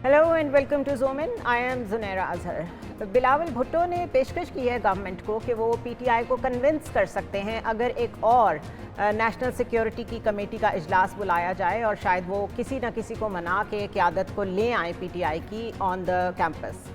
Hello and welcome to zoom in. I am Zunaira Azhar. Bilawal Bhutto ने पेशकश की है गवर्नमेंट को कि वो पीटीआई को कन्विंस कर सकते हैं अगर एक और नेशनल सिक्योरिटी की कमेटी का इजलास बुलाया जाए और शायद वो किसी न किसी को मना के क़यादत को ले आए पीटीआई की ऑन द कैंपस।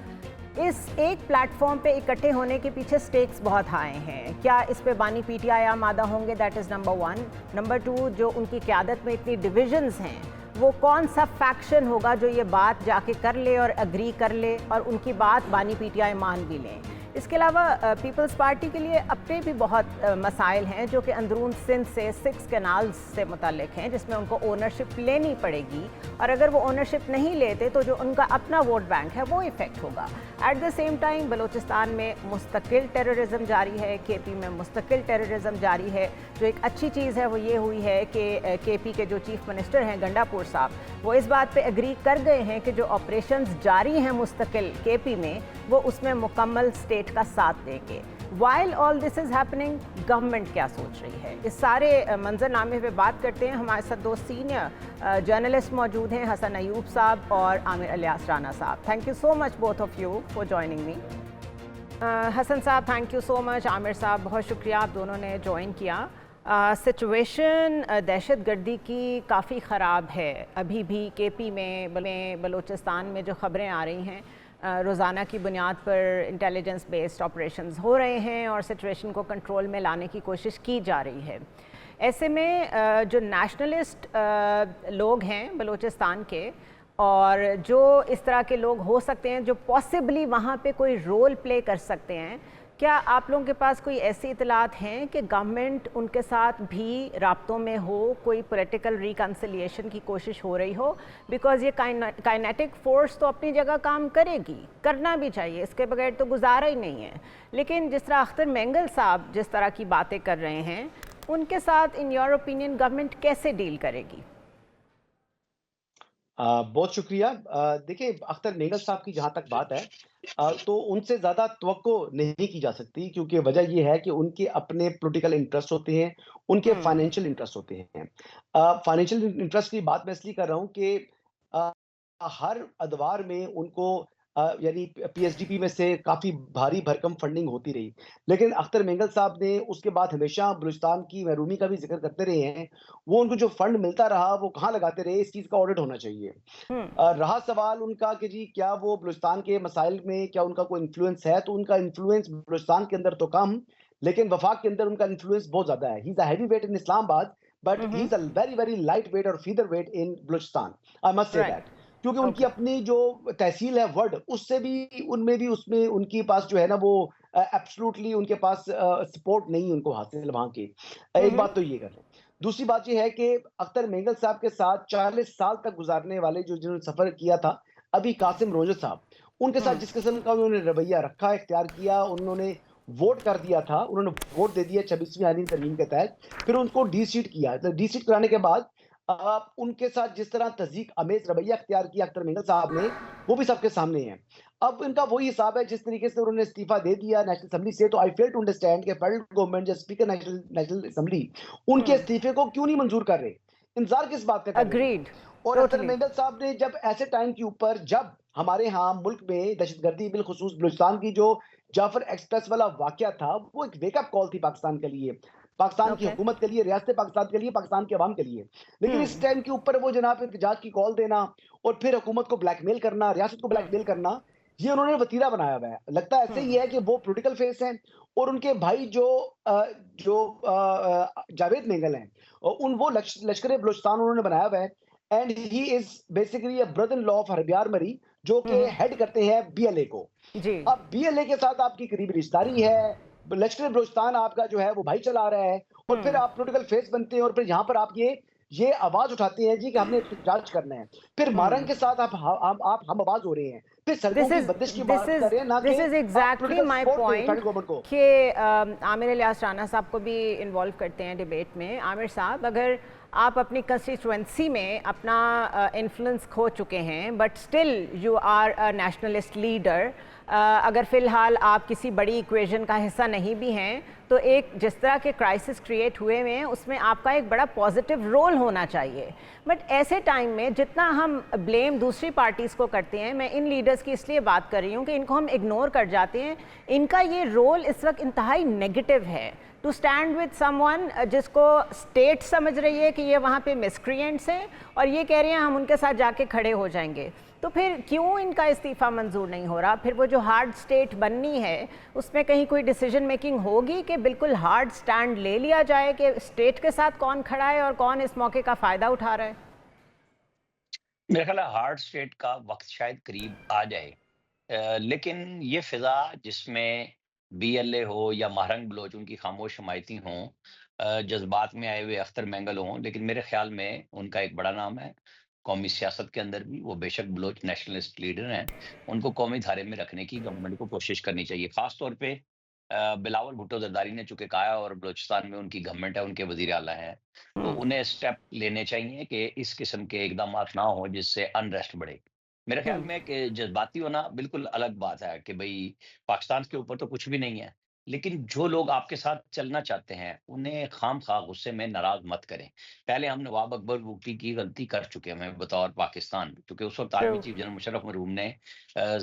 इस एक प्लेटफॉर्म पे इकट्ठे होने के पीछे स्टेक्स बहुत हाई हैं। क्या इस पे बानी पीटीआई आमादा होंगे? That is number one. Number two, जो उनकी क़यादत में इतनी डिविजन्स हैं, वो कौन सा फैक्शन होगा जो ये बात जाके कर ले और एग्री कर ले और उनकी बात बानी पीटीआई मान भी लें। इसके अलावा पीपल्स पार्टी के लिए अपने भी बहुत मसाइल हैं जो कि अंदरून सिंध से 6 कैनाल्स से मुतल्लिक हैं, जिसमें उनको ओनरशिप लेनी पड़ेगी और अगर वो ओनरशिप नहीं लेते तो जो उनका अपना वोट बैंक है वो इफ़ेक्ट होगा। At the same time Balochistan में मुस्तकिल टेररिज्म जारी है, केपी में मुस्तकिल टेररिज्म जारी है। जो एक अच्छी चीज़ है वो ये हुई है कि केपी के जो चीफ मिनिस्टर हैं गंडापुर साहब, वो इस बात पे एग्री कर गए हैं कि जो ऑपरेशंस जारी हैं मुस्तकिल केपी में, वो उसमें मुकम्मल स्टेट का साथ देंगे। While all this is happening, government क्या सोच रही है? इस सारे मंजरनामे पे बात करते हैं। हमारे साथ 2 सीनियर जर्नलिस्ट मौजूद हैं, हसन अयूब साहब और आमिर इलियास राना साहब। Thank you so much both of you for joining me. Hasan साहब thank you so much, Aamir साहब बहुत शुक्रिया, आप दोनों ने ज्वाइन किया। सिचुएशन दहशत गर्दी की काफ़ी ख़राब है। अभी भी केपी में बलूचिस्तान में जो ख़बरें आ रही हैं, रोज़ाना की बुनियाद पर इंटेलिजेंस बेस्ड ऑपरेशंस हो रहे हैं और सिचुएशन को कंट्रोल में लाने की कोशिश की जा रही है। ऐसे में जो नेशनलिस्ट लोग हैं बलूचिस्तान के और जो इस तरह के लोग हो सकते हैं जो पॉसिबली वहाँ पे कोई रोल प्ले कर सकते हैं, क्या आप लोगों के पास कोई ऐसी इतलात हैं कि गवर्नमेंट उनके साथ भी राब्तों में हो, कोई पॉलिटिकल रिकन्सिलिएशन की कोशिश हो रही हो? बिकॉज़ ये काइनेटिक फोर्स तो अपनी जगह काम करेगी, करना भी चाहिए, इसके बगैर तो गुजारा ही नहीं है। लेकिन जिस तरह अख्तर मेंगल साहब जिस तरह की बातें कर रहे हैं, उनके साथ इन योर ओपिनियन गवर्नमेंट कैसे डील करेगी? बहुत शुक्रिया। देखिए, अख्तर मेंगल साहब की जहाँ तक बात है, तो उनसे ज़्यादा तवक्को नहीं की जा सकती, क्योंकि वजह ये है कि उनके अपने पॉलिटिकल इंटरेस्ट होते हैं, उनके हम्म। फाइनेंशियल इंटरेस्ट होते हैं। फाइनेंशियल इंटरेस्ट की बात मैं इसलिए कर रहा हूँ कि अ, हर अदवार में उनको यानी पीएसडीपी में से काफ़ी भारी भरकम फंडिंग होती रही। लेकिन अख्तर मेंगल साहब ने उसके बाद हमेशा बलूचिस्तान की महरूमी का भी ज़िक्र करते रहे हैं। वो उनको जो फंड मिलता रहा, वो कहाँ लगाते रहे, इस चीज़ का ऑडिट होना चाहिए। हम्म। रहा सवाल उनका कि जी क्या वो बलूचिस्तान के मसाइल में क्या उनका कोई इन्फ्लुएंस है, तो उनका इन्फ्लुएंस बलूचिस्तान के अंदर तो कम, लेकिन वफाक के अंदर उनका इन्फ्लुएंस बहुत ज़्यादा है। He is a heavyweight in Islamabad, but he hmm. Is a very, very light weight और feather weight in Balochistan. I must say right. That. क्योंकि उनकी ओके। अपनी जो तहसील है वर्ड, उससे भी उनमें भी उसमें उनके पास जो है ना वो एब्सोल्युटली उनके पास सपोर्ट नहीं उनको हासिल वहाँ की। एक हम्म। बात तो ये कर लें। दूसरी बात ये है कि अख्तर मेंगल साहब के साथ 40 साल तक गुजारने वाले जो जिन्होंने सफ़र किया था, अभी कासिम रोज़ा साहब, उनके साथ हम्म। जिस किस्म का उन्होंने रवैया रखा, इख्तियार किया, उन्होंने वोट कर दिया था, उन्होंने वोट दे दिया 26वीं आईनी तरमीम के तहत, फिर उनको डी-सीट किया। तो डी-सीट कराने के बाद उनके साथ जिस तरह तज़ीक अमेज़ रवैया इख्तियार किया अख्तर मेंगल साहब ने, वो भी सबके सामने है। अब इनका वही हिसाब है जिस तरीके से उन्होंने इस्तीफ़ा दे दिया नेशनल असेंबली से, तो आई फेल टू अंडरस्टैंड कि फेडरल गवर्नमेंट जो स्पीकर नेशनल नेशनल असेंबली, उनके हम्म। इस्तीफ़े को क्यों नहीं मंज़ूर कर रहे? इंतज़ार किस बात का कर रहे हैं? अग्रीड। और अख्तर टोटली। मेंगल साहब ने जब ऐसे टाइम के ऊपर जब हमारे यहाँ मुल्क में दहशतगर्दी बिलखुसूस बलूचिस्तान की जो जाफर एक्सप्रेस वाला वाक़या था, वो एक वेकअप कॉल थी पाकिस्तान के लिए, पाकिस्तान की ओके। हुकूमत के लिए, रियासत पाकिस्तान के लिए, पाकिस्तान के अवाम के लिए। लेकिन इस हम्म। टाइम के ऊपर वो जनाब एहतजाज की कॉल देना और फिर हुकूमत को ब्लैकमेल करना, रियासत को हम्म। ब्लैकमेल करना, ये उन्होंने वतीरा बनाया हुआ है। लगता है ऐसे ही हम्म। है कि वो पॉलिटिकल फेस हैं और उनके भाई जावेद मेंगल हैं, उन वो लश्कर बलूचिस्तान उन्होंने बनाया हुआ है। And he is basically a brother in law of Harbyar Marri, जो कि हम्म। हेड करते हैं बीएलए को। जी। अब बीएलए के साथ आपकी करीबी रिश्तेदारी है, लश्कर बलूचिस्तान आपका जो है वो भाई चला रहा है, और फिर हम्म। आप पॉलिटिकल फेस बनते हैं और फिर यहाँ पर आप ये आवाज़ उठाते हैं जी कि हमने एहतजाज करना है। फिर मारंग हम्म। के साथ आप हम आवाज़ हो रहे हैं। फिर सड़कों दिस की इज बंदिश की दिस बात इज कर रहे हैं, ना दिस कि इज आप एग्जैक्टली पॉलिटिकल माय सपोर्ट दें फेडरल पॉइंट गवर्नमेंट को। कि आमिर इलियास राना साहब को भी इन्वॉल्व करते हैं डिबेट में। आमिर साहब, अगर आप अपनी कंस्टिट्यूएंसी में अपना इन्फ्लुएंस खो चुके हैं but still you are a nationalist leader, अगर फ़िलहाल आप किसी बड़ी इक्वेशन का हिस्सा नहीं भी हैं तो एक जिस तरह के क्राइसिस क्रिएट हुए हुए हैं उसमें आपका एक बड़ा पॉजिटिव रोल होना चाहिए। बट ऐसे टाइम में जितना हम ब्लेम दूसरी पार्टीज़ को करते हैं, मैं इन लीडर्स की इसलिए बात कर रही हूँ कि इनको हम इग्नोर कर जाते हैं। इनका ये रोल इस वक्त इंतहाई नेगेटिव है, टू स्टैंड विद समवन जिसको स्टेट समझ रही है कि ये वहाँ पे मिसक्रिएंट्स हैं और ये कह रहे हैं हम उनके साथ जाके खड़े हो जाएंगे। तो फिर क्यों इनका इस्तीफ़ा मंजूर नहीं हो रहा? फिर वो जो हार्ड स्टेट बननी है उसमें कहीं कोई डिसीजन मेकिंग होगी कि बिल्कुल हार्ड स्टैंड ले लिया जाए कि स्टेट के साथ कौन खड़ा है और कौन इस मौके का फ़ायदा उठा रहा है? मेरा ख्याल है हार्ड स्टेट का वक्त शायद करीब आ जाए। लेकिन ये फिजा जिसमें बीएलए हो या महरंग बलोच उनकी खामोश हमायती हों, जज्बात में आए हुए अख्तर मेंगल हों, लेकिन मेरे ख्याल में उनका एक बड़ा नाम है कौमी सियासत के अंदर भी। वो बेशक बलोच नेशनलिस्ट लीडर हैं, उनको कौमी धारे में रखने की गवर्नमेंट को कोशिश करनी चाहिए। खास तौर पे बिलावल भुट्टो जरदारी ने चूंकि कहा है और बलूचिस्तान में उनकी गवर्नमेंट है, उनके वजीर आला हैं, तो उन्हें स्टेप लेने चाहिए कि इस किस्म के इकदाम ना हो जिससे अनरेस्ट बढ़े। मेरे ख्याल हम्म में कि जज्बाती होना बिल्कुल अलग बात है कि भाई पाकिस्तान के ऊपर तो कुछ भी नहीं है, लेकिन जो लोग आपके साथ चलना चाहते हैं उन्हें खाम खा गुस्से में नाराज मत करें। पहले हम नवाब अकबर बुगटी की गलती कर चुके हैं बतौर पाकिस्तान, क्योंकि उस वक्त true. Army chief general Musharraf मरहूम ने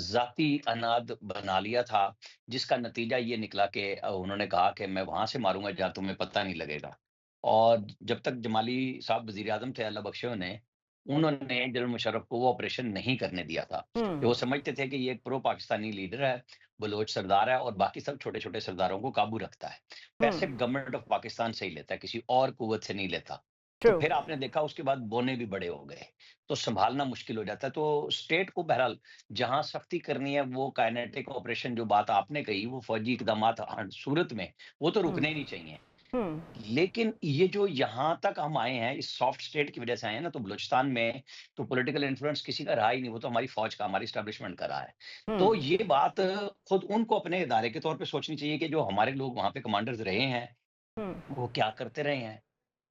जाती अनाद बना लिया था, जिसका नतीजा ये निकला कि उन्होंने कहा कि मैं वहां से मारूंगा जहाँ तुम्हें पता नहीं लगेगा। और जब तक जमाली साहब वजीर आजम थे अल्लाह बख्शे उन्हें, उन्होंने जनरल मुशर्रफ को वो ऑपरेशन नहीं करने दिया था कि वो हम्म समझते थे कि ये एक प्रो पाकिस्तानी लीडर है, बलोच सरदार है और बाकी सब छोटे छोटे सरदारों को काबू रखता है। पैसे हम्म गवर्नमेंट ऑफ पाकिस्तान से ही लेता है, किसी और कुवत से नहीं लेता। तो ट्रू। फिर आपने देखा उसके बाद बोने भी बड़े हो गए, तो संभालना मुश्किल हो जाता है। तो स्टेट को बहरहाल जहां सख्ती करनी है, वो काइनेटिक ऑपरेशन जो बात आपने कही, वो फौजी इकदाम सूरत में वो तो हम्म रुकने ही नहीं चाहिए। हम्म लेकिन ये जो यहाँ तक हम आए हैं, इस सॉफ्ट स्टेट की वजह से आए हैं ना, तो बलूचिस्तान में तो पॉलिटिकल इन्फ्लुएंस किसी का रहा ही नहीं, वो तो हमारी फौज का, हमारी एस्टेब्लिशमेंट का रहा है। तो हम्म ये बात खुद उनको अपने इदारे के तौर पे सोचनी चाहिए कि जो हमारे लोग वहाँ पे कमांडर्स रहे हैं, हम्म वो क्या करते रहे हैं?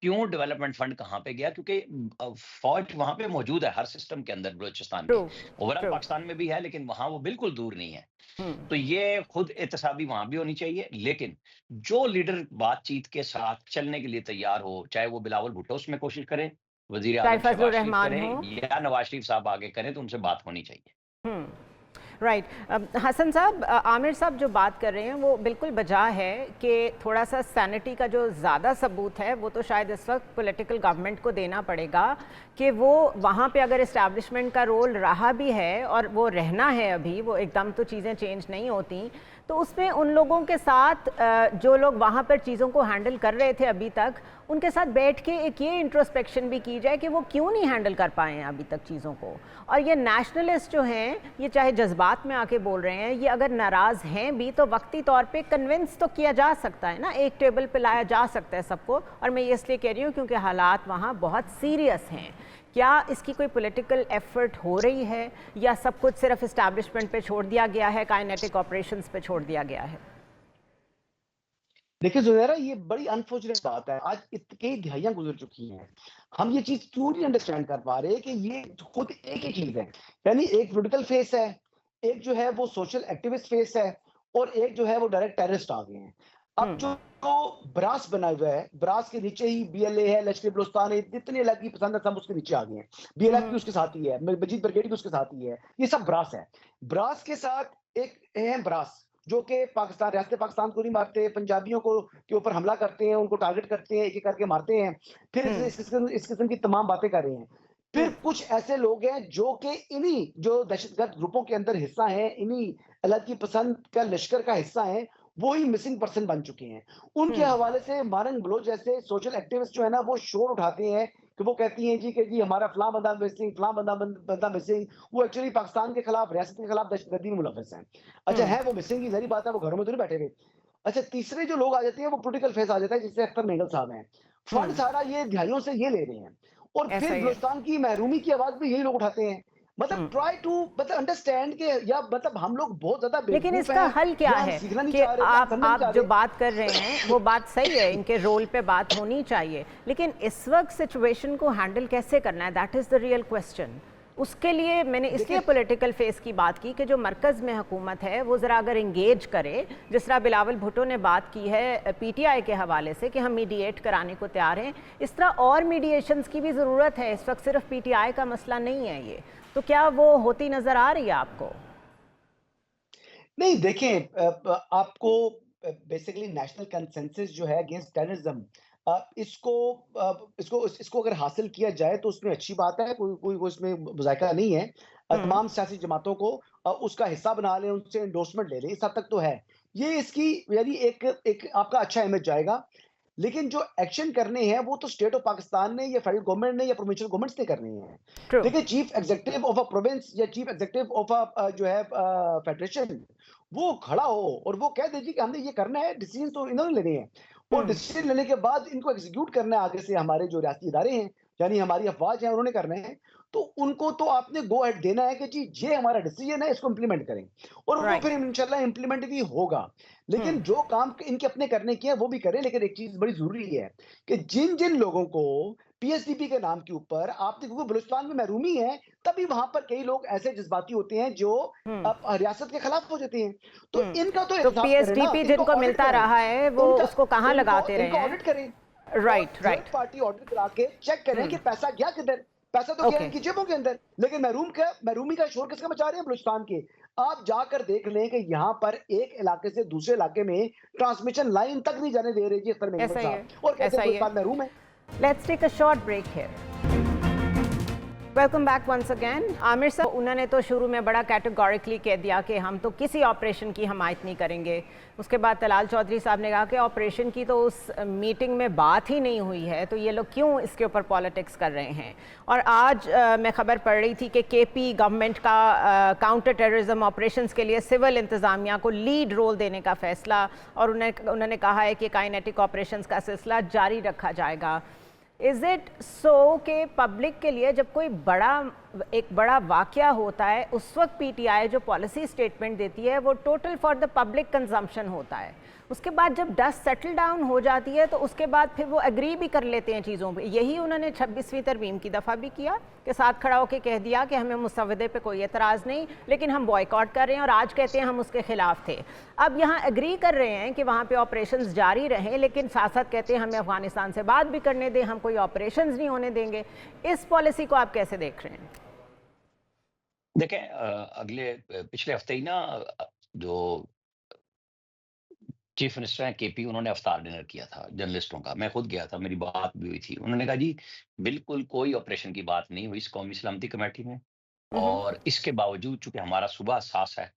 क्यों डेवलपमेंट फंड कहाँ पे गया? क्योंकि फौज वहाँ पे मौजूद है हर सिस्टम के अंदर बलूचिस्तान ट्रू। के। Overall true. पाकिस्तान में भी है, लेकिन वहाँ वो बिल्कुल दूर नहीं है। हम्म तो ये खुद एहतसाबी वहाँ भी होनी चाहिए, लेकिन जो लीडर बातचीत के साथ चलने के लिए तैयार हो, चाहे वो बिलावल भुट्टो उसमें कोशिश करे, वज़ीर चाहे आज़म फजलुर शहबाज शरीफ रहमान करे हो। या नवाज शरीफ साहब आगे करें, तो उनसे बात होनी चाहिए। हम्म राइट। हसन साहब, आमिर साहब जो बात कर रहे हैं वो बिल्कुल बजा है कि थोड़ा सा सैनिटी का जो ज़्यादा सबूत है वो तो शायद इस वक्त पॉलिटिकल गवर्नमेंट को देना पड़ेगा कि वो वहाँ पे अगर इस्टेब्लिशमेंट का रोल रहा भी है और वो रहना है, अभी वो एकदम तो चीज़ें चेंज नहीं होती, तो उसमें उन लोगों के साथ जो लोग वहाँ पर चीज़ों को हैंडल कर रहे थे अभी तक, उनके साथ बैठ के एक ये इंट्रोस्पेक्शन भी की जाए कि वो क्यों नहीं हैंडल कर पाए हैं अभी तक चीज़ों को। और ये नेशनलिस्ट जो हैं, ये चाहे जज्बात में आके बोल रहे हैं, ये अगर नाराज़ हैं भी तो वक्ती तौर पे कन्विंस तो किया जा सकता है ना, एक टेबल पे लाया जा सकता है सबको। और मैं ये इसलिए कह रही हूँ क्योंकि हालात वहाँ बहुत सीरियस हैं। क्या इसकी कोई पॉलिटिकल एफर्ट हो रही है या सब कुछ सिर्फ इस्टेब्लिशमेंट पे छोड़ दिया गया है, काइनेटिक ऑपरेशंस पे छोड़ दिया गया है? देखिए ज़ुनैरा, ये बड़ी अनफॉर्चुनेट बात है। आज कई दिहाइयाँ गुज़र चुकी हैं। हम ये चीज़ क्यों नहीं अंडरस्टैंड कर पा रहे कि ये खुद एक ही चीज़ है। यानी एक पॉलिटिकल फेस है, एक जो है वो सोशल एक्टिविस्ट फेस है और एक जो है वो डायरेक्ट टेररिस्ट आ गए हैं। अब हम्म जो ब्रास बना हुआ है, ब्रास के नीचे ही बीएलए है, लश्कर बलूचिस्तान है, जितनी अलग की पसंद है सब उसके नीचे आ गए हैं। बीएलएफ भी उसके साथ ही है, मजीद ब्रिगेड भी उसके साथ ही है। ये सब ब्रास है। ब्रास के साथ एक है ब्रास जो कि पाकिस्तान, रियासत पाकिस्तान को नहीं मारते, पंजाबियों को के ऊपर हमला करते हैं, उनको टारगेट करते हैं, एक-एक करके मारते हैं। फिर हम्म इस किस्म की तमाम बातें कर रहे हैं। फिर हम्म कुछ ऐसे लोग हैं जो कि इन्हीं जो दहशतगर्द ग्रुपों के अंदर हिस्सा हैं, इन्हीं अलग की पसंद का लश्कर का हिस्सा हैं, वो ही मिसिंग पर्सन बन चुके हैं। उनके हम्म हवाले से मारंग बलोच जैसे सोशल एक्टिविस्ट जो है ना, वो शोर उठाते हैं कि वो कहती हैं जी कि जी हमारा फलां बंदा मिसिंग, फलां बंदा मिसिंग। वो एक्चुअली पाकिस्तान के खिलाफ, रियासत के खिलाफ दहशतगर्दी में मुलव्वस हैं। अच्छा हम्म है वो मिसिंग की ज़ाहिर बात है, वो घरों में तो नहीं बैठे हुए। अच्छा, तीसरे जो लोग आ जाते हैं वो पॉलिटिकल फेस आ जाता है, जैसे अख्तर मेंगल साहब हैं। फंड हम्म सारा ये दिहाइयों से ये ले रहे हैं और ऐसा फिर ही है। बलूचिस्तान की महरूमी की आवाज़ भी यही लोग उठाते हैं। मतलब हम्म ट्राई टू मतलब अंडरस्टैंड के, या मतलब हम लोग बहुत ज़्यादा लेकिन बेवकूफ़ इसका हैं, हल क्या या हम है सीखना नहीं कि चाह रहे, या हम समझना नहीं आप चाह जो रहे। बात कर रहे हैं वो बात सही है, इनके रोल पे बात होनी चाहिए, लेकिन इस वक्त सिचुएशन को हैंडल कैसे करना है, that is the real question. उसके लिए मैंने इसलिए देखिए पॉलिटिकल फेस की बात की कि जो मरकज़ में हुकूमत है वो ज़रा अगर इंगेज करे, जिस तरह बिलावल भुट्टो ने बात की है पीटीआई के हवाले से कि हम मीडिएट कराने को तैयार हैं, इस तरह और मीडिएशंस की भी ज़रूरत है। इस वक्त सिर्फ पीटीआई का मसला नहीं है ये, तो क्या वो होती नज़र आ रही है आपको? नहीं देखें, आपको बेसिकली नेशनल कंसेंसस जो है अगेंस्ट टेररिज्म, इसको इसको अगर हासिल किया जाए तो उसमें अच्छी बात है, कोई कोई कोई उसमें मुज़ायका नहीं है। हम्म। तमाम सियासी जमातों को उसका हिस्सा बना लें, उनसे एंडोर्समेंट ले लें, इस हद तक तो है। ये इसकी यानी एक एक आपका अच्छा इमेज जाएगा। लेकिन जो एक्शन करने हैं वो तो स्टेट ऑफ पाकिस्तान ने या फेडरल गवर्नमेंट ने या प्रोविंशियल गवर्नमेंट्स ने करने हैं। ट्रू। देखिए chief executive of a province या चीफ एग्जीक्यूटिव ऑफ अ जो है फेडरेशन, वो खड़ा हो और वो कह दीजिए कि हमने ये करना है, डिसीजन तो इन्होंने लेने हैं और हम्म। डिसीजन लेने के बाद इनको एग्जीक्यूट करना है आगे से हमारे जो रियासती इदारे हैं, यानी हमारी अफवाज है, उन्होंने करना है। तो उनको तो आपने गो अहेड देना है कि जी ये हमारा डिसीजन है, इसको इंप्लीमेंट करें और वो फिर राइट। इंशाल्लाह इंप्लीमेंट भी होगा। लेकिन हम्म। जो काम इनके अपने करने के हैं वो भी करें, लेकिन एक चीज बड़ी जरूरी है कि जिन जिन लोगों को पीएसडीपी के नाम के ऊपर आपने, क्योंकि बलूचिस्तान में महरूमी है, तभी वहां पर कई लोग ऐसे जज्बाती होते हैं जो हम्म। रियासत के खिलाफ हो जाते हैं। तो हम्म। इनका तो तो एहतसाब करें ना, पीएसडीपी इनको जिनको ऑडिट मिलता करें, रहा है वो उनका उसको कहाँ इनको लगाते रहे इनका हैं? ऑडिट करें और right, third right. Party audit करा के चेक करें कि हम्म। पैसा गया किधर। पैसा तो गया ओके। इनकी जेबों के अंदर, लेकिन महरूमी का शोर किसका मचा रहे हैं? बलूचिस्तान के। आप जाकर देख लें कि यहाँ पर एक इलाके से दूसरे इलाके में ट्रांसमिशन लाइन तक नहीं जाने दे रहे जी अख्तर मेंगल ऐसा ही है। साहब, और कहते ऐसा हैं ही है। बलूचिस्तान महरूम है। Let's take a short break here. Welcome back once again. Aamir sahab, उन्होंने तो शुरू में बड़ा कैटेगोरिकली कह दिया कि हम तो किसी ऑपरेशन की हमायत नहीं करेंगे। उसके बाद तलाल चौधरी साहब ने कहा कि ऑपरेशन की तो उस मीटिंग में बात ही नहीं हुई है, तो ये लोग क्यों इसके ऊपर पॉलिटिक्स कर रहे हैं। और आज मैं खबर पढ़ रही थी कि केपी गवर्नमेंट का काउंटर टेररिज्म ऑपरेशंस के लिए सिविल इंतज़ामिया को लीड रोल देने का फैसला, और उन्होंने कहा है कि काइनेटिक ऑपरेशंस का सिलसिला जारी रखा जाएगा। इज़ इट सो कि पब्लिक के लिए जब कोई एक बड़ा वाक़या होता है, उस वक्त पीटीआई जो पॉलिसी स्टेटमेंट देती है वो total for the public consumption होता है, उसके बाद जब डस्ट सेटल डाउन हो जाती है तो उसके बाद फिर वो एग्री भी कर लेते हैं चीज़ों पे। यही उन्होंने 26वीं तरमीम की दफ़ा भी किया कि साथ खड़ा होकर कह दिया कि हमें मुसवदे पे कोई एतराज़ नहीं, लेकिन हम बॉयकॉट कर रहे हैं, और आज कहते हैं हम उसके ख़िलाफ़ थे। अब यहाँ एग्री कर रहे हैं कि वहाँ पे ऑपरेशंस जारी रहें, लेकिन साथ साथ कहते हैं हमें अफ़गानिस्तान से बात भी करने दें, हम कोई ऑपरेशंस नहीं होने देंगे। इस पॉलिसी को आप कैसे देख रहे हैं? देखें, पिछले हफ्ते ही ना जो चीफ मिनिस्टर हैं केपी, उन्होंने अफ्तार डिनर किया था जर्नलिस्टों का। मैं खुद गया था, मेरी बात भी हुई थी। उन्होंने कहा जी बिल्कुल कोई ऑपरेशन की बात नहीं हुई इस कौमी सलामती कमेटी में, हम्म। और इसके बावजूद चूंकि हमारा सुबह सास है,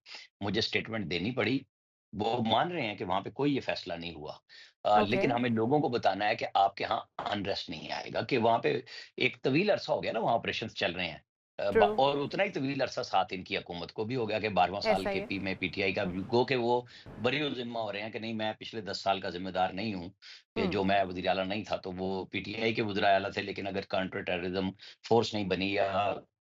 मुझे स्टेटमेंट देनी पड़ी। वो मान रहे हैं कि वहां पे कोई ये फैसला नहीं हुआ, ओके। लेकिन हमें लोगों को बताना है कि आपके यहाँ अनरेस्ट नहीं आएगा, कि वहां पे एक तवील अरसा हो गया ना वहाँ ऑपरेशन चल रहे हैं। ट्रू। और उतना ही तवील अरसा साथ इनकी हुकूमत को भी हो गया कि 12वां साल ऐसा ही के है। पी में पीटीआई का गो के वो बरी जिम्मा हो रहे हैं कि नहीं, मैं पिछले 10 साल का जिम्मेदार नहीं हूँ, कि हम्म। जो मैं वज़ीर आला नहीं था तो वो पीटीआई के वज़ीर आला थे, लेकिन अगर काउंटर टेररिज्म फोर्स नहीं बनी या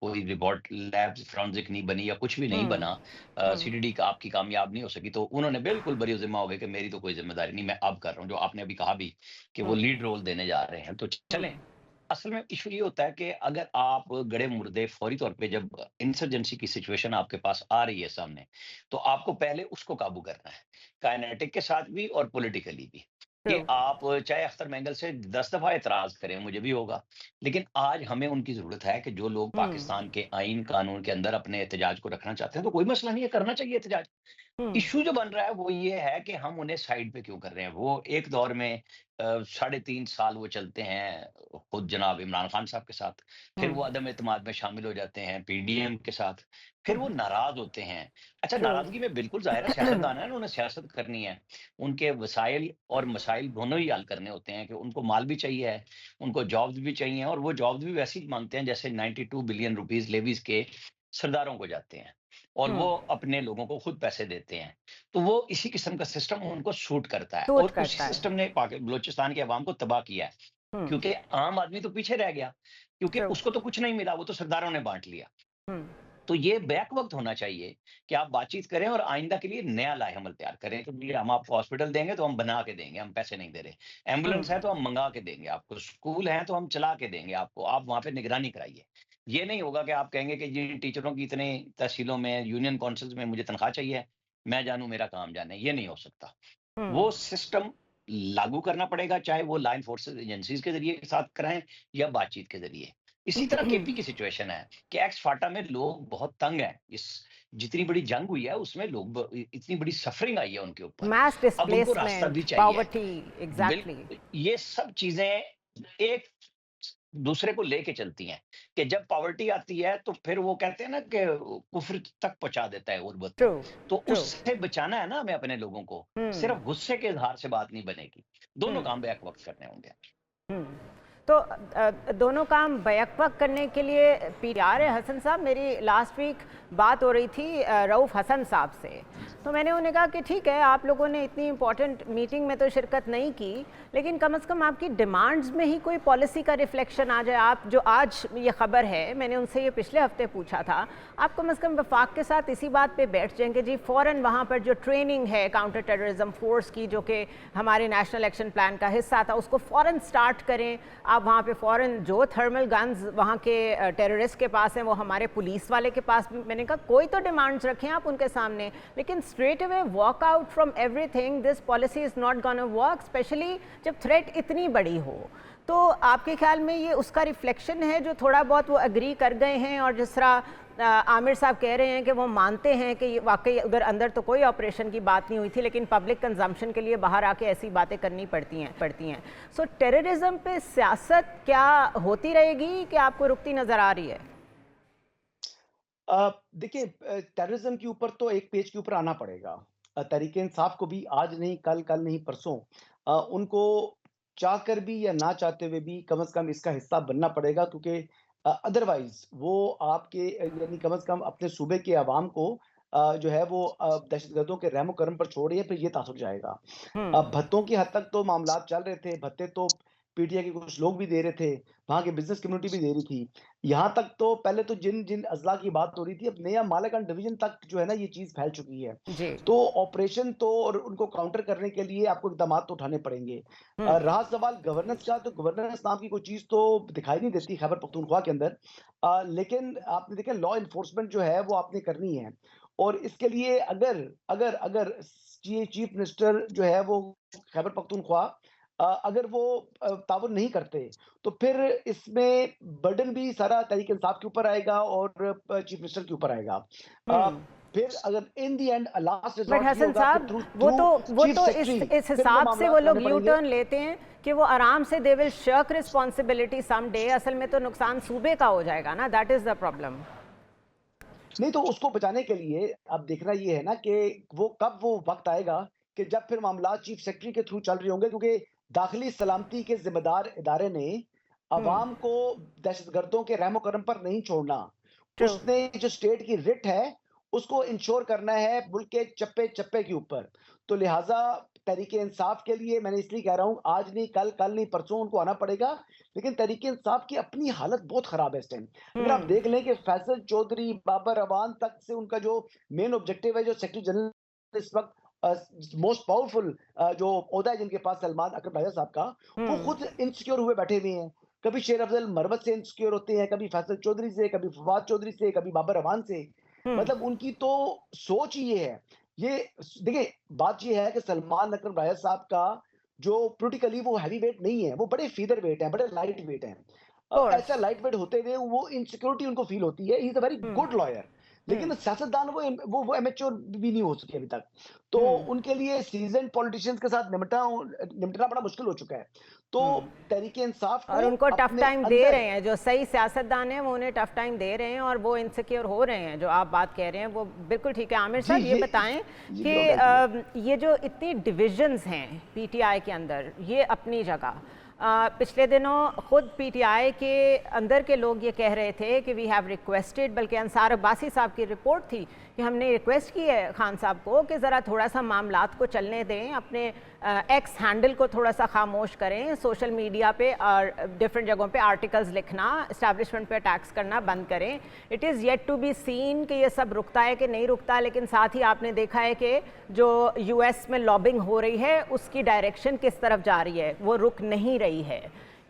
कोई रिपोर्ट लैब्स फोरेंसिक नहीं बनी या कुछ भी नहीं हम्म। बना, हम्म। सीडीडी का आपकी कामयाब नहीं हो सकी, तो उन्होंने बिल्कुल बरी जिम्मा हो गए कि मेरी तो कोई जिम्मेदारी नहीं, मैं अब कर रहा हूँ। जो आपने अभी कहा भी कि वो हम्म। लीड रोल देने जा रहे हैं, तो चलें। हम्म। असल में इशू ये होता है कि अगर आप गड़े मुर्दे फौरी तौर पे जब इंसर्जेंसी की सिचुएशन आपके पास आ रही है सामने, तो आपको पहले उसको काबू करना है, काइनेटिक के साथ भी और पॉलिटिकली भी। ट्रू। कि आप चाहे अख्तर मेंगल से 10 दफा एतराज करें, मुझे भी होगा, लेकिन आज हमें उनकी जरूरत है कि जो लोग हम्म। पाकिस्तान के आइन कानून के अंदर अपने एहतजाज को रखना चाहते हैं, तो कोई मसला नहीं है, करना चाहिए एहतजाज। हम्म। इश्यू जो बन रहा है वो ये है कि हम उन्हें साइड पे क्यों कर रहे हैं। वो एक दौर में 3.5 साल वो चलते हैं खुद जनाब इमरान खान साहब के साथ, फिर वो हम्म। अदम एतमाद में शामिल हो जाते हैं पीडीएम के साथ, फिर वो नाराज होते हैं। अच्छा, ट्रू। नाराजगी में बिल्कुल जाहिर है, सियासतदान है, उन्होंने सियासत करनी है, उनके वसाइल और मसाइल दोनों ही हल करने होते हैं, कि उनको माल भी चाहिए है, उनको जॉब्स भी चाहिए, और वो जॉब्स भी वैसी मांगते हैं जैसे 92 बिलियन रुपीज लेवीज के सरदारों को जाते हैं, और वो हम्म। अपने लोगों को खुद पैसे देते हैं। तो वो इसी किस्म का सिस्टम उनको सूट करता है, सूट और उसी करता है। सिस्टम ने बलूचिस्तान की आवाम को तबाह किया है, हम्म। क्योंकि आम आदमी तो पीछे रह गया, क्योंकि ट्रू। उसको तो कुछ नहीं मिला, वो तो सरदारों ने बांट लिया। हम्म। तो ये बैक वक्त होना चाहिए कि आप बातचीत करें और आइंदा के लिए नया लाएहमल तैयार करें, तो बोलिए हम आपको हॉस्पिटल देंगे तो हम बना के देंगे, हम पैसे नहीं दे रहे। हम्म। एम्बुलेंस है तो हम मंगा के देंगे आपको, स्कूल है तो हम चला के देंगे आपको, आप वहां पे निगरानी कराइए। ये नहीं होगा कि आप कहेंगे कि जी टीचरों की इतने तहसीलों में, यूनियन काउंसिल्स में मुझे तनख्वाह चाहिए, मैं जानूँ मेरा काम जाने, ये नहीं हो सकता। हम्म। वो सिस्टम लागू करना पड़ेगा, चाहे वो लॉ एनफोर्समेंट एजेंसीज के ज़रिए के साथ कराएँ या बातचीत के ज़रिए। इसी तरह केपी की सिचुएशन है कि एक्स फाटा में लोग बहुत तंग हैं। इस जितनी बड़ी जंग हुई है उसमें लोग इतनी बड़ी सफरिंग आई है उनके ऊपर। मास अब उनको रास्ता डिस्प्लेसमेंट, भी चाहिए। Poverty, exactly. ये सब चीजें एक दूसरे को लेके चलती हैं कि जब पॉवर्टी आती है तो फिर वो कहते हैं ना कि कुफ्र तक पहुंचा देता है गुर्बत ट्रू। तक। तो ट्रू। उससे बचाना है ना हमें अपने लोगों को। हम्म। सिर्फ गुस्से के इजहार से बात नहीं बनेगी, दोनों हम्म। काम बैक वक्त करने होंगे। हम्म। तो दोनों काम बैक करने के लिए पीआर हसन साहब, मेरी लास्ट वीक बात हो रही थी रऊफ़ हसन साहब से, तो मैंने उन्हें कहा कि ठीक है आप लोगों ने इतनी इम्पोर्टेंट मीटिंग में तो शिरकत नहीं की, लेकिन कम से कम आपकी डिमांड्स में ही कोई पॉलिसी का रिफ्लेक्शन आ जाए। आप जो आज ये खबर है, मैंने उनसे ये पिछले हफ्ते पूछा था, आप कम से कम वफाक के साथ इसी बात पे बैठ जाएंगे जी फ़ौरन वहाँ पर जो ट्रेनिंग है काउंटर टेररिज्म फोर्स की, जो कि हमारे नेशनल एक्शन प्लान का हिस्सा था, उसको फ़ौरन स्टार्ट करें। आप वहाँ पे फ़ौरन जो थर्मल गन्स वहाँ के टेररिस्ट के पास हैं वो हमारे पुलिस वाले के पास भी। मैंने कहा कोई तो डिमांड्स रखें आप उनके सामने, लेकिन straight away walk out from everything, this policy is not gonna work, specially जब थ्रेट इतनी बड़ी हो। तो आपके ख्याल में ये उसका रिफ्लेक्शन है जो थोड़ा बहुत वो एग्री कर गए हैं, और जिस तरह आमिर साहब कह रहे हैं कि वो मानते हैं कि वाकई उधर अंदर तो कोई ऑपरेशन की बात नहीं हुई थी, लेकिन पब्लिक कंजम्पशन के लिए बाहर आके ऐसी बातें करनी पड़ती हैं। सो टेररिज्म पे सियासत क्या होती रहेगी कि आपको रुकती नज़र आ रही है? देखिए, टेररिज्म के ऊपर तो एक पेज के ऊपर आना पड़ेगा। तहरीके इंसाफ को भी आज नहीं कल, कल नहीं परसों, उनको चाहकर भी या ना चाहते हुए भी कम से कम इसका हिस्सा बनना पड़ेगा, क्योंकि अदरवाइज वो आपके यानी कम से कम अपने सूबे के अवाम को जो है वो दहशतगर्दों के रहमो करम पर छोड़ रही है, फिर ये तासुर जाएगा। हम्म। भत्तों की हद तक तो मामलात चल रहे थे, भत्ते तो पीटीआई के कुछ लोग भी दे रहे थे, वहाँ की बिज़नेस कम्युनिटी भी दे रही थी। यहाँ तक तो पहले तो जिन अज़ला की बात हो रही थी, अब नया मालेगान डिवीज़न तक जो है ना ये चीज़ फैल चुकी है। जी। तो ऑपरेशन तो और उनको काउंटर करने के लिए आपको इक़दामात तो उठाने पड़ेंगे। हम्म। रहा सवाल गवर्नेंस का, तो गवर्नेंस नाम की कोई चीज़ तो दिखाई नहीं देती खैबर पख्तूनख्वा के अंदर। लेकिन आपने देखा लॉ एनफोर्समेंट जो है वो आपने करनी है, और इसके लिए अगर अगर अगर चीफ मिनिस्टर जो है वो खैबर पख्तूनख्वा अगर वो ताउन नहीं करते, तो फिर इसमें बर्डन भी सारा तहरीक इंसाफ के ऊपर आएगा और चीफ मिनिस्टर के ऊपर आएगा। हम्म। फिर अगर in the end last but resort ये हसन होगा कि साहब, थ्रू वो थ्रू तो वो चीफ तो सेक्रेटरी इस फिर वो हिसाब से वो मामलात लोग करने यू पड़ेंगे। टर्न लेते हैं कि वो आराम से they will shirk responsibility some day, असल में तो नुकसान सूबे का हो जाएगा ना, दैट इज द प्रॉब्लम। नहीं, तो उसको बचाने के लिए अब देखना ये है ना कि कब वो वक्त आएगा कि जब फिर मामलात चीफ सेक्रेटरी के थ्रू चल रहे होंगे, क्योंकि दाखिली सलामती के जिम्मेदार इदारे ने हम्म। अवाम को दहशतगर्दों के रहमो करम पर नहीं छोड़ना। ट्रू। उसने जो स्टेट की रिट है उसको इंश्योर करना है मुल्क के चप्पे चप्पे के ऊपर। तो लिहाजा तहरीके इंसाफ के लिए मैंने इसलिए कह रहा हूँ आज नहीं कल, कल नहीं परसों उनको आना पड़ेगा। लेकिन तहरीके इंसाफ की अपनी हालत बहुत खराब है इस टाइम। अगर आप हम्म। देख लें कि फैसल चौधरी, बाबर अवान तक से उनका जो मेन ऑब्जेक्टिव है, जो सेक्रेटरी जनरल इस वक्त मोस्ट पावरफुल जो ओहदा है जिनके पास, सलमान अकरम राजा साहब का, वो हम्म। खुद इनसिक्योर हुए बैठे हुए हैं। कभी शेर अफजल मरवत से इनसिक्योर होते हैं, कभी फैसल चौधरी से, कभी फवाद चौधरी से, कभी बाबर अवान से। हम्म। मतलब उनकी तो सोच ही ये है। ये देखिए, बात ये है कि सलमान अकरम राजा साहब का जो पॉलिटिकली वो हैवी वेट नहीं है, वो बड़े फीदर वेट हैं, बड़े लाइट वेट हैं। कोर्स। ऐसा लाइट वेट होते हुए वो इनसिक्योरिटी उनको फील होती है। He is a very hmm. Good lawyer, लेकिन हम्म। सियासतदान वो एमेच्योर भी नहीं हो सके अभी तक। तो हम्म। उनके लिए सीजन्ड पॉलिटिशियंस के साथ निपटना बड़ा मुश्किल हो चुका है। तो हम्म। तहरीके इंसाफ और को उनको टफ अपने टाइम दे अंदर रहे हैं, जो सही सियासतदान हैं वो उन्हें टफ टाइम दे रहे हैं और वो इनसिक्योर हो रहे हैं। जो आप बात कह रहे हैं वो बिल्कुल ठीक है। आमिर जी, साहब ये बताएं ये कि भी लोग ये जो इतनी डिविजन्स हैं पीटीआई के अंदर, ये अपनी जगह, पिछले दिनों खुद पीटीआई के अंदर के लोग ये कह रहे थे कि वी हैव रिक्वेस्टेड, बल्कि अंसार अब्बासी साहब की रिपोर्ट थी कि हमने रिक्वेस्ट की है खान साहब को कि ज़रा थोड़ा सा मामलात को चलने दें, अपने एक्स हैंडल को थोड़ा सा खामोश करें, सोशल मीडिया पे और डिफरेंट जगहों पे आर्टिकल्स लिखना, इस्टेब्लिशमेंट पे अटैक्स करना बंद करें। It is yet to be seen कि ये सब रुकता है कि नहीं रुकता। लेकिन साथ ही आपने देखा है कि जो यूएस में लॉबिंग हो रही है उसकी डायरेक्शन किस तरफ जा रही है, वो रुक नहीं रही है।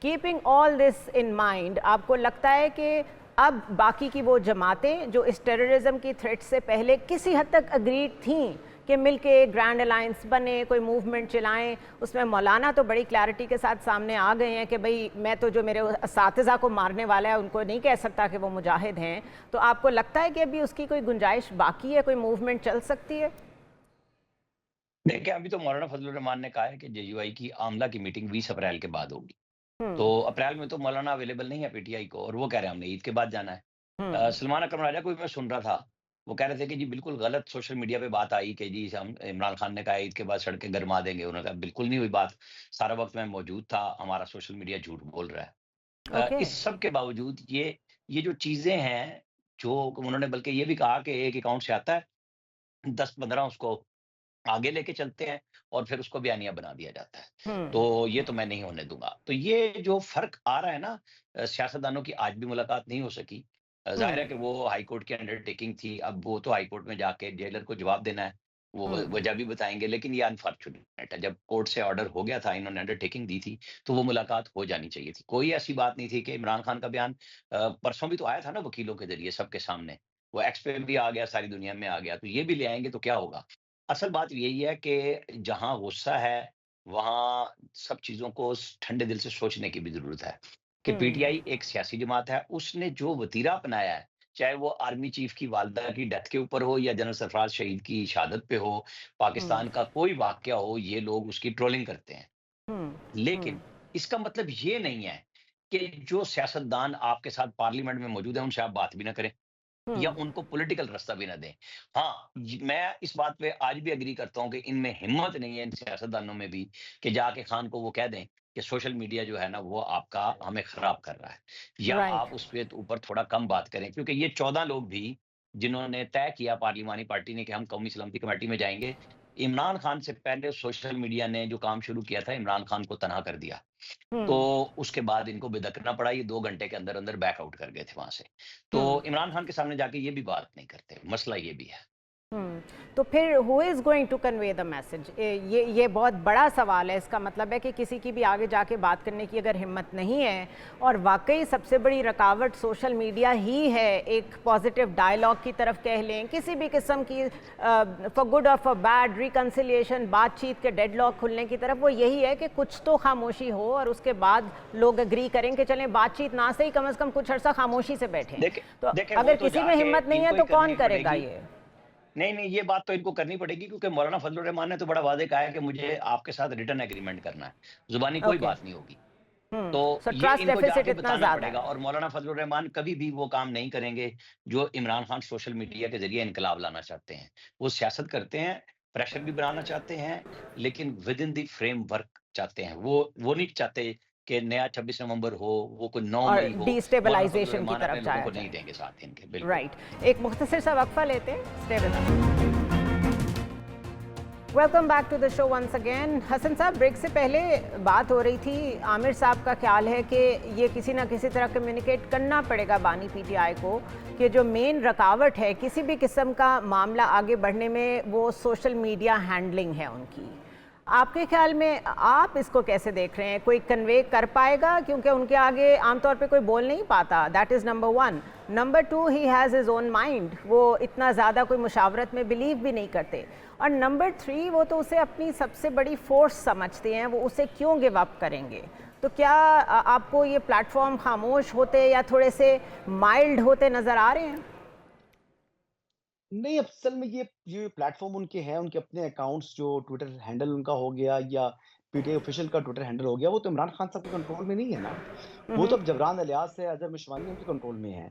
Keeping all this in mind, आपको लगता है कि अब बाकी की वो जमातें जो इस टेररिज्म की थ्रेट से पहले किसी हद तक अग्रीड थीं कि मिलके ग्रैंड अलायंस बने, कोई मूवमेंट चलाएं, उसमें मौलाना तो बड़ी क्लैरिटी के साथ सामने आ गए हैं कि भाई मैं तो जो मेरे असातिज़ा को मारने वाला है उनको नहीं कह सकता कि वो मुजाहिद हैं। तो आपको लगता है कि अभी उसकी कोई गुंजाइश बाकी है, कोई मूवमेंट चल सकती है? देखिए, अभी तो मौलाना फजलुर रहमान ने कहा है कि जेयूआई की आमला की मीटिंग 20 अप्रैल के बाद होगी। तो हम्म। अप्रैल में तो मौलाना अवेलेबल नहीं है पीटीआई को, और वो कह रहे हैं हमने ईद के बाद जाना है। हम्म। सलमान अकरम राजा को भी मैं सुन रहा था, वो कह रहे थे कि जी बिल्कुल गलत सोशल मीडिया पे बात आई कि जी हम इमरान खान ने कहा ईद के बाद सड़कें गरमा देंगे। उन्होंने कहा बिल्कुल नहीं हुई बात, सारा वक्त मैं मौजूद था, हमारा सोशल मीडिया झूठ बोल रहा है। ओके। इस सब के बावजूद ये जो चीजें हैं, जो उन्होंने बल्कि ये भी कहा कि एक अकाउंट से आता है, 10-15 उसको आगे लेके चलते हैं और फिर उसको बयानिया बना दिया जाता है। हम्म। तो ये तो मैं नहीं होने दूँगा। तो ये जो फ़र्क आ रहा है ना, सियासतदानों की आज भी मुलाकात नहीं हो सकी। ज़ाहिर है हम्म। कि वो हाई कोर्ट की अंडरटेकिंग थी, अब वो तो हाई कोर्ट में जाके जेलर को जवाब देना है, वो हम्म। वजह भी बताएँगे, लेकिन ये अनफॉर्च्यूनेट है। जब कोर्ट से ऑर्डर हो गया था, इन्होंने अंडरटेकिंग दी थी, तो वो मुलाकात हो जानी चाहिए थी। कोई ऐसी बात नहीं थी कि इमरान खान का बयान परसों भी तो आया था ना वकीलों के ज़रिए सबके सामने। वो एक्स पे भी आ गया, सारी दुनिया में आ गया, तो ये भी ले आएँगे तो क्या होगा? असल बात यही है कि जहाँ गुस्सा है, वहाँ सब चीज़ों को ठंडे दिल से सोचने की भी ज़रूरत है, कि हम्म। पीटीआई एक सियासी जमात है, उसने जो वतीरा अपनाया है, चाहे वो आर्मी चीफ की वालिदा की डेथ के ऊपर हो या जनरल सरफराज शहीद की शहादत पे हो, हम्म। पाकिस्तान का कोई वाक़या हो, ये लोग उसकी ट्रोलिंग करते हैं। हम्म। हम्म। लेकिन इसका मतलब ये नहीं है कि जो सियासतदान आपके साथ पार्लियामेंट में मौजूद हैं, उनसे आप बात भी ना करें। या हम्म। उनको पॉलिटिकल रास्ता भी ना दें। हाँ, मैं इस बात पे आज भी एग्री करता हूँ कि इनमें हिम्मत नहीं है, इन सियासतदानों में भी, कि जाके खान को वो कह दें कि सोशल मीडिया जो है ना वो आपका हमें खराब कर रहा है, या राइट। आप उस पे ऊपर थोड़ा कम बात करें, क्योंकि ये 14 लोग भी जिन्होंने तय किया पार्लिमानी पार्टी ने कि हम कौमी सलामती कमेटी में जाएंगे, इमरान खान से पहले सोशल मीडिया ने जो काम शुरू किया था, इमरान खान को तनहा कर दिया। तो हम्म। उसके बाद इनको बेदखना पड़ा, ये 2 घंटे के अंदर-अंदर बैक आउट कर गए थे वहाँ से। हम्म। तो इमरान खान के सामने जाके ये भी बात नहीं करते, मसला ये भी है। हम्म। तो फिर who is going to convey the message? ये बहुत बड़ा सवाल है। इसका मतलब है कि किसी की भी आगे जाके बात करने की अगर हिम्मत नहीं है, और वाकई सबसे बड़ी रुकावट सोशल मीडिया ही है, एक पॉजिटिव डायलॉग की तरफ कह लें, किसी भी किस्म की फॉर गुड और फॉर बैड रिकन्सिलिएशन, बातचीत के डेडलॉक खुलने की तरफ, वो यही है कि कुछ तो खामोशी हो और उसके बाद लोग एग्री करें कि चलें बातचीत ना सही, कम से कम कुछ अर्सा खामोशी से बैठें। देखें तो देखें वो अगर तो किसी में जाके हिम्मत नहीं है इनको ही तो कौन करनी करेगा पड़ेगी। ये? नहीं, नहीं, ये बात तो इनको करनी पड़ेगी, क्योंकि मौलाना फजलुर रहमान ने तो बड़ा वाज़ेह कहा है कि मुझे आपके साथ रिटर्न एग्रीमेंट करना है, ज़ुबानी कोई ओके। बात नहीं होगी। तो सो ये ट्रस्ट इनको डेफिसिट जाके इतना बताना ज़्यादा पड़ेगा, है। और मौलाना फजलुर रहमान कभी भी वो काम नहीं करेंगे जो इमरान खान सोशल मीडिया के ज़रिए इनकलाब लाना चाहते हैं। वो सियासत करते हैं, प्रेशर भी बनाना चाहते हैं, लेकिन विद इन द फ्रेमवर्क चाहते हैं। वो नहीं चाहते कि नया 26 नवंबर हो, वो कोई 9 और मई हो, मौलाना फजलुर डिस्टेबलाइजेशन की रहमान अपने तरफ लोगों जाया को नहीं जाए। देंगे साथ इनके, बिल्कुल। राइट। एक मुख्तसर सा वक्फा लेते हैं, stay with us. Welcome back to the show once again. Hasan sahab, break से पहले बात हो रही थी, आमिर साहब का ख्याल है कि ये किसी ना किसी तरह कम्युनिकेट करना पड़ेगा बानी पीटीआई को कि जो मेन रुकावट है किसी भी किस्म का मामला आगे बढ़ने में, वो सोशल मीडिया हैंडलिंग है उनकी। आपके ख्याल में आप इसको कैसे देख रहे हैं? कोई कन्वे कर पाएगा? क्योंकि उनके आगे आमतौर पे कोई बोल नहीं पाता, that is number one. Number two, he has his own mind, वो इतना ज़्यादा कोई मुशावरत में बिलीव भी नहीं करते। और नंबर थ्री, वो तो उसे अपनी सबसे बड़ी फोर्स समझते हैं, वो उसे क्यों गिव अप करेंगे? तो क्या आपको ये प्लेटफॉर्म खामोश होते या थोड़े से माइल्ड होते नज़र आ रहे हैं? नहीं, असल में ये प्लेटफ़ॉर्म उनके हैं, उनके अपने अकाउंट्स, जो ट्विटर हैंडल उनका हो गया या पीटीआई ऑफ़िशियल का ट्विटर हैंडल हो गया, वो तो इमरान खान साहब के कंट्रोल में नहीं है ना। वो तो हम्म। अब जबरान अलियास है, अज़हर मिशवानी उनके कंट्रोल में है,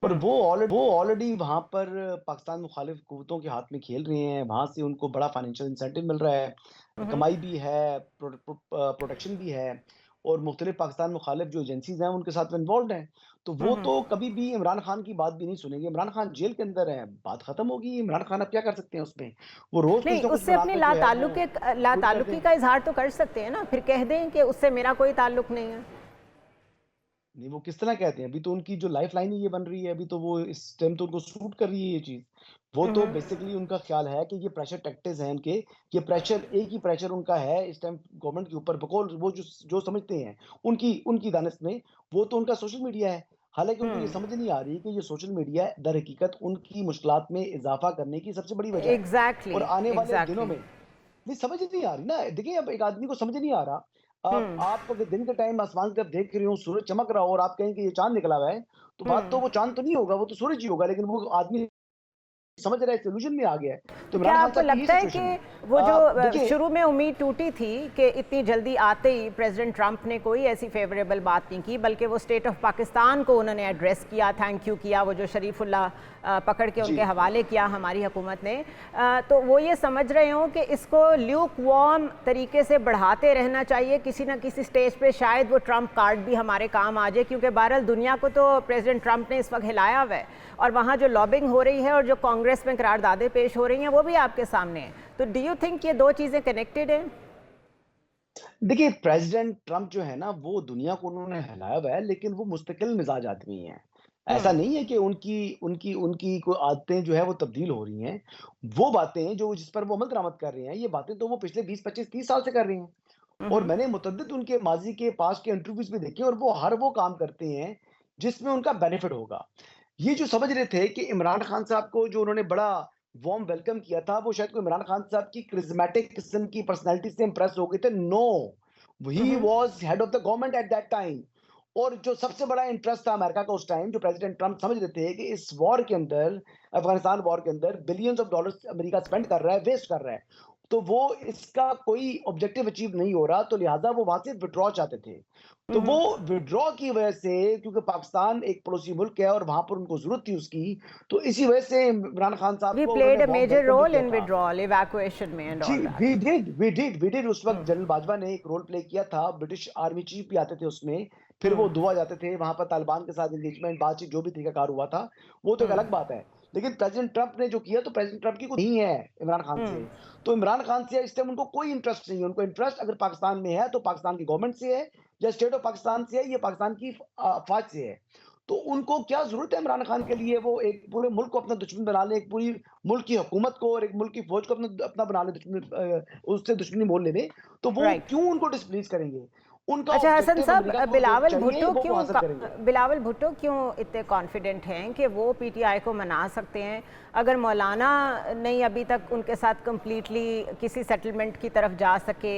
और हम्म। वो ऑलरेडी वहाँ पर पाकिस्तान मुखालिफ कुव्वतों के हाथ में खेल रहे हैं, वहाँ से उनको बड़ा फाइनेंशियल इंसेंटिव मिल रहा है, हम्म। कमाई भी है, प्रोटेक्शन भी है, और मुख्तलिफ पाकिस्तान मुखालिफ जो एजेंसीज़ हैं, उनके साथ वो इन्वॉल्व्ड हैं। तो वो हम्म। तो कभी भी इमरान खान की बात भी नहीं सुनेंगे। इमरान खान जेल के अंदर है, बात खत्म होगी, इमरान खान अब क्या कर सकते हैं उसमें? वो रोज़ कुछ नहीं, ना कुछ उससे अपनी बनाकर जो है वो ट्वीट कर लाताल्लुकी दें। का इजहार तो कर सकते हैं ना, फिर कह दें कि उससे मेरा कोई ताल्लुक नहीं है। नहीं, वो किस तरह कहते हैं? अभी तो उनकी जो लाइफ़लाइन ही ये बन रही है, अभी तो वो इस टाइम तो उनको सूट कर रही है ये चीज़। वो तो हम्म। बेसिकली उनका ख़्याल है कि ये प्रेशर टैक्टिक्स हैं इनके, ये प्रेशर एक ही प्रेशर उनका है इस टाइम गवर्नमेंट के ऊपर, बकौल वो जो समझते हैं, उनकी उनकी दानिश में, वो तो उनका सोशल मीडिया है। हालाँकि उनको ये हम्म। समझ नहीं आ रही कि ये सोशल मीडिया दर हकीकत उनकी मुश्किलात में इज़ाफ़ा करने की सबसे बड़ी वजह है। एग्जैक्टली। और आने वाले दिनों एग्जैक्टली। में नहीं, समझ ही नहीं आ रही ना। देखिए, अब एक आदमी को समझ नहीं आ रहा। अब हम्म। आप अगर दिन के टाइम आसमान की तरफ देख रहे हो, सूरज चमक रहा हो और आप कहें कि ये चाँद निकला हुआ है, तो बात तो हम्म। वो चाँद तो नहीं होगा, वो तो सूरज ही होगा, लेकिन वो आदमी समझ रहा है, इस इल्यूज़न में आ गया है। तो तो क्या इमरान खान आपको साहब की यही लगता है सिचुएशन है। कि वो जो देखिए, शुरू में उम्मीद टूटी थी कि इतनी जल्दी आते ही प्रेसिडेंट ट्रंप ने कोई ऐसी फेवरेबल बात नहीं की, बल्कि वो स्टेट ऑफ पाकिस्तान को उन्होंने एड्रेस किया, थैंक यू किया, वो जो शरीफुल्लाह पकड़ के जी। उनके हवाले किया हमारी हुकूमत ने, तो वो ये समझ रहे हों कि इसको ल्यूक वार्म तरीके से बढ़ाते रहना चाहिए, किसी ना किसी स्टेज पे शायद वो ट्रंप कार्ड भी हमारे काम आ जाए, क्योंकि बहरहाल दुनिया को तो प्रेसिडेंट ट्रंप ने इस वक्त हिलाया हुआ है और वहाँ जो लॉबिंग हो रही है और जो कांग्रेस में करारदादें पेश हो रही हैं वो भी आपके सामने है। तो डू यू थिंक ये दो चीज़ें कनेक्टेड हैं? देखिए, प्रेज़िडेंट ट्रंप जो है ना, वो दुनिया को उन्होंने हिलाया हुआ है, लेकिन वो मुस्तकिल मिज़ाज आदमी हैं। ऐसा हम्म। नहीं है कि उनकी उनकी उनकी कोई आदतें जो है वो तब्दील हो रही हैं। वो बातें जो जिस पर वो अमल दरामद कर रहे हैं, ये बातें तो वो पिछले 20, 25, 30 साल से कर रहे हैं। और हम्म। मैंने मुतअद्दिद उनके माज़ी के पास्ट के इंटरव्यूज़ भी देखे और वो हर वो काम करते हैं, जिसमें उनका बेनिफिट होगा। ये जो समझ रहे थे कि इमरान खान साहब को जो उन्होंने बड़ा वार्म वेलकम किया था, वो शायद कोई इमरान खान साहब की करिस्मेटिक किस्म की पर्सनैलिटी से इम्प्रेस हो गए थे। No! He hmm. Was head of the government at that time. और जो सबसे बड़ा इंटरेस्ट था अमेरिका का उस टाइम, जो प्रेसिडेंट ट्रंप समझ रहे थे कि इस वॉर के अंदर, अफ़गानिस्तान वॉर के अंदर billions of dollars America spend कर रहा है, वेस्ट कर रहा है। तो वो इसका कोई ऑब्जेक्टिव अचीव नहीं हो रहा, तो लिहाज़ा वो वहाँ से विथड्रॉ चाहते थे। तो वो हम्म। विथड्रॉ की वजह से, क्योंकि पाकिस्तान एक पड़ोसी मुल्क है और वहाँ पर उनको ज़रूरत थी उसकी, तो इसी वजह से इमरान खान साहब वी को उन्होंने played a warm major welcome भी रोल किया इन था। विड्रॉल इवैक्यूएशन में एंड जी, ऑल वी डिड उस वक़्त दैट। जनरल बाजवा ने एक रोल प्ले किया था, ब्रिटिश आर्मी चीफ भी आते थे उसमें, फिर वो हम्म। दुआ जाते थे, वहाँ पर तालिबान के साथ एंगेजमेंट, बातचीत जो भी तरीक़ाकार हुआ था, वो तो एक अलग हम्म। बात है। लेकिन प्रेज़िडेंट ट्रंप ने जो किया, तो प्रेज़िडेंट ट्रंप की कोई नहीं है इमरान खान हम्म। से। तो इमरान खान से इस टाइम उनको कोई इंटरेस्ट नहीं है, उनको इंटरेस्ट अगर पाकिस्तान में है, तो पाकिस्तान की गवर्नमेंट से है, या स्टेट ऑफ पाकिस्तान से है, या पाकिस्तान की फ़ौज से है। तो उनको क्या ज़रूरत है इमरान खान के लिए, वो एक पूरे मुल्क को अपना दुश्मन बना लें, एक पूरी मुल्क की हुकूमत को और एक मुल्क की फ़ौज को अपना अपना बना लें दुश्मन, उससे दुश्मनी मोल ले लें, तो वो राइट। क्यों उनको डिसप्लीज़ करेंगे? उनका अच्छा हसन ऑब्जेक्टिव साहब, अमेरिका को जो चाहिए, वो हासिल करेंगे। बिलावल भुट्टो क्यों इतने कॉन्फिडेंट हैं कि वो पीटीआई को मना सकते हैं, अगर मौलाना नहीं अभी तक उनके साथ कंप्लीटली किसी सेटलमेंट की तरफ जा सके,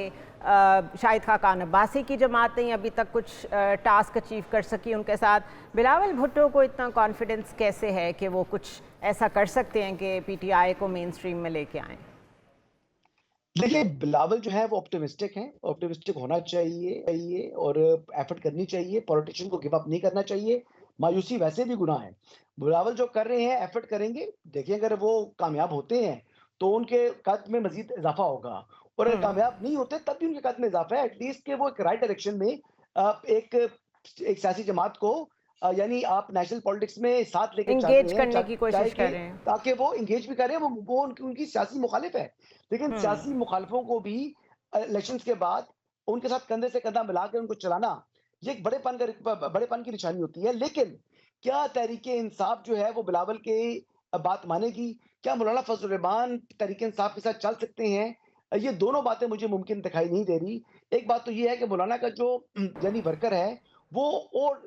शाहिद खाकान अब्बासी की जमात नहीं अभी तक कुछ टास्क अचीव कर सकी उनके साथ, बिलावल भुट्टो को इतना कॉन्फिडेंस कैसे है कि वो कुछ ऐसा कर सकते हैं कि पीटीआई को मेन स्ट्रीम में लेके आएँ? देखिए, बिलावल जो है वो ऑप्टिमिस्टिक हैं, ऑप्टिमिस्टिक होना चाहिए और एफर्ट करनी चाहिए, पॉलिटिशियन को गिव अप नहीं करना चाहिए, मायूसी वैसे भी गुनाह है। बिलावल जो कर रहे हैं एफर्ट करेंगे, देखिए अगर वो कामयाब होते हैं, तो उनके कद में मज़ीद इज़ाफ़ा होगा और अगर हम्म। कामयाब नहीं होते तब भी उनके कद में इज़ाफ़ा है, एटलीस्ट कि वो एक राइट डायरेक्शन में एक एक सियासी जमात को, यानी आप नेशनल पॉलिटिक्स में साथ लेके चल इंगेज रहे हैं, करने की चाहे कोशिश कर कि रहे हैं। ताकि वो एंगेज भी करें, वो उनकी उनकी सियासी मुखालिफ है। लेकिन हम्म। सियासी मुखालिफों को भी इलेक्शंस के बाद उनके साथ कंधे से कंधा मिला के उनको चलाना, ये एक बड़ेपन की निशानी होती है। लेकिन क्या तहरीक-ए-इंसाफ जो है वो बिलावल के बात मानेगी? क्या मौलाना फज़ल रहमान तहरीक-ए-इंसाफ के साथ चल सकते हैं? ये दोनों बातें मुझे मुमकिन दिखाई नहीं दे रही। एक बात तो ये है कि मौलाना का जो यानी वर्कर है, वो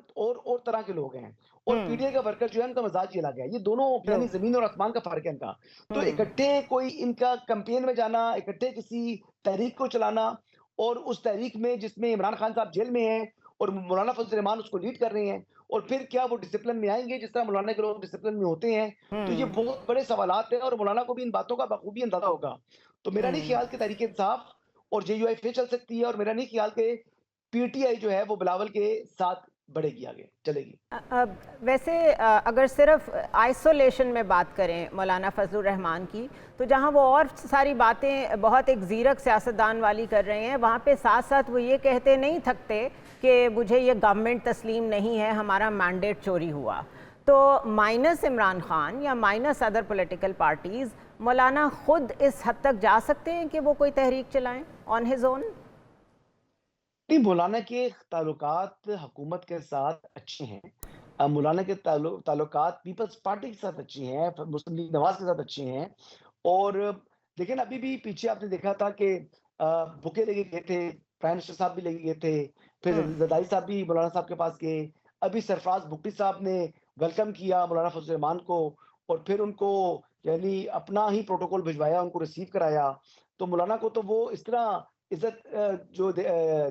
और तरह के लोग हैं और हम्म। पीटीआई का वर्कर जो है उनका मिज़ाज ही अलग है। ये दोनों ट्रू। यानी ज़मीन और आसमान का फ़र्क है इनका। तो हम्म। इकट्ठे कोई इनका कैंपेन में जाना, इकट्ठे किसी तहरीक को चलाना और उस तहरीक में जिसमें इमरान खान साहब जेल में हैं और मौलाना फजल रहमान उसको लीड कर रहे हैं और फिर क्या वो डिसिप्लिन में आएँगे जिस तरह मौलाना के लोग डिसिप्लिन में होते हैं? तो ये हम्म। बहुत बड़े सवालात हैं और मौलाना को भी इन बातों का बखूबी अंदाज़ा होगा। तो मेरा नहीं हम्म। ख्याल कि तहरीक-ए-इंसाफ और जेयूआई फिर चल सकती है और मेरा नहीं ख्याल कि पीटीआई जो है वो बिलावल के साथ बढ़ेगी आगे, चलेगी। वैसे अगर सिर्फ आइसोलेशन में बात करें मौलाना फजलुर रहमान की, तो जहां वो और सारी बातें बहुत एक ज़ीरक सियासतदान वाली कर रहे हैं, वहाँ पे साथ साथ वो ये कहते नहीं थकते कि मुझे ये गवर्नमेंट तस्लीम नहीं है, हमारा मैंडेट चोरी हुआ। तो माइनस इमरान खान या माइनस अदर पॉलिटिकल पार्टीज़, मौलाना खुद इस हद तक जा सकते हैं कि वो कोई तहरीक चलाएं ऑन हिज ओन? नहीं, मौलाना के ताल्लुकात हुकूमत के साथ अच्छे हैं। मौलाना के ताल्लुकात पीपल्स पार्टी के साथ अच्छे हैं, मुस्लिम लीग नवाज़ के साथ अच्छे हैं और लेकिन अभी भी पीछे आपने देखा था कि बुके लेके गए थे, प्राइम मिनिस्टर साहब भी लेके गए थे, फिर हम्म। ज़रदारी साहब भी मौलाना साहब के पास गए। अभी सरफराज भुट्टी साहब ने वेलकम किया मौलाना फजल रहमान को, और फिर उनको यानी अपना ही प्रोटोकॉल भिजवाया, उनको रिसीव कराया। तो मौलाना को तो वो इस तरह इज्जत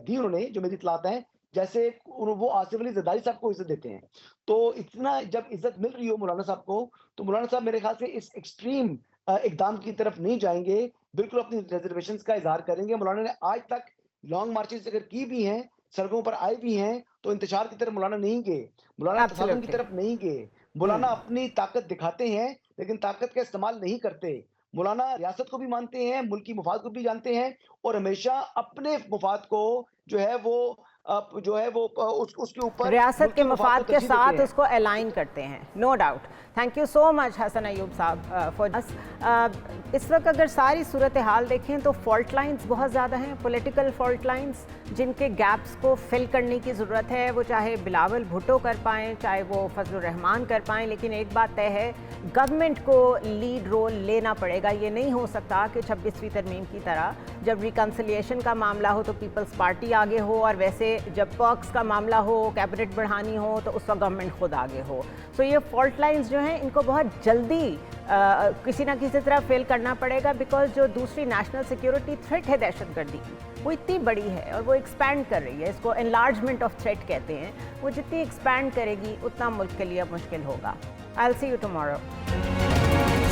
दी उन्होंने, जो मेरी इतलात है, जैसे वो आसिफ अली जरदारी साहब को इज्जत देते हैं। तो इतना जब इज्जत मिल रही हो मौलाना साहब को, तो मौलाना साहब मेरे ख्याल से इस एक्सट्रीम इकदाम की तरफ नहीं जाएंगे, बिल्कुल अपनी रिजर्वेशंस का इजहार करेंगे। मौलाना ने आज तक लॉन्ग मार्चेस अगर की भी हैं, सड़कों पर आए भी हैं, तो इंतशार की तरफ मौलाना नहीं गए, मौलाना तसादुम की एब्सोल्युटली। तरफ नहीं गए। मौलाना अपनी ताकत दिखाते हैं, लेकिन ताकत का इस्तेमाल नहीं करते। मौलाना रियासत को भी मानते हैं, मुल्की मुफाद को भी जानते हैं, और हमेशा अपने मुफाद को जो है वो जो है वो उसके ऊपर रियासत के मुल्की मुफाद मफाद को के तरजीह देते साथ हैं। उसको अलाइन करते हैं, no doubt. Thank you so much Hasan Ayub sahab for अस। इस वक्त अगर सारी सूरत हाल देखें तो फॉल्ट लाइंस बहुत ज़्यादा हैं, पॉलिटिकल फॉल्ट लाइंस, जिनके गैप्स को फिल करने की ज़रूरत है। वो चाहे बिलावल भुट्टो कर पाएँ, चाहे वो फजलुर रहमान कर पाएँ, लेकिन एक बात तय है, गवर्नमेंट को लीड रोल लेना पड़ेगा। ये नहीं हो सकता कि 26वीं तरमीम की तरह जब रिकन्सिलिएशन का मामला हो तो पीपल्स पार्टी आगे हो, और वैसे जब पर्क्स का मामला हो, कैबिनेट बढ़ानी हो, तो उस वक्त गवर्नमेंट खुद आगे हो। सो ये फॉल्ट लाइंस जो हैं, इनको बहुत जल्दी किसी ना किसी तरह फेल करना पड़ेगा, बिकॉज जो दूसरी नेशनल सिक्योरिटी थ्रेट है दहशतगर्दी की, वो इतनी बड़ी है और वो एक्सपैंड कर रही है। इसको एनलार्जमेंट ऑफ थ्रेट कहते हैं। वो जितनी एक्सपैंड करेगी उतना मुल्क के लिए मुश्किल होगा। I will see you tomorrow.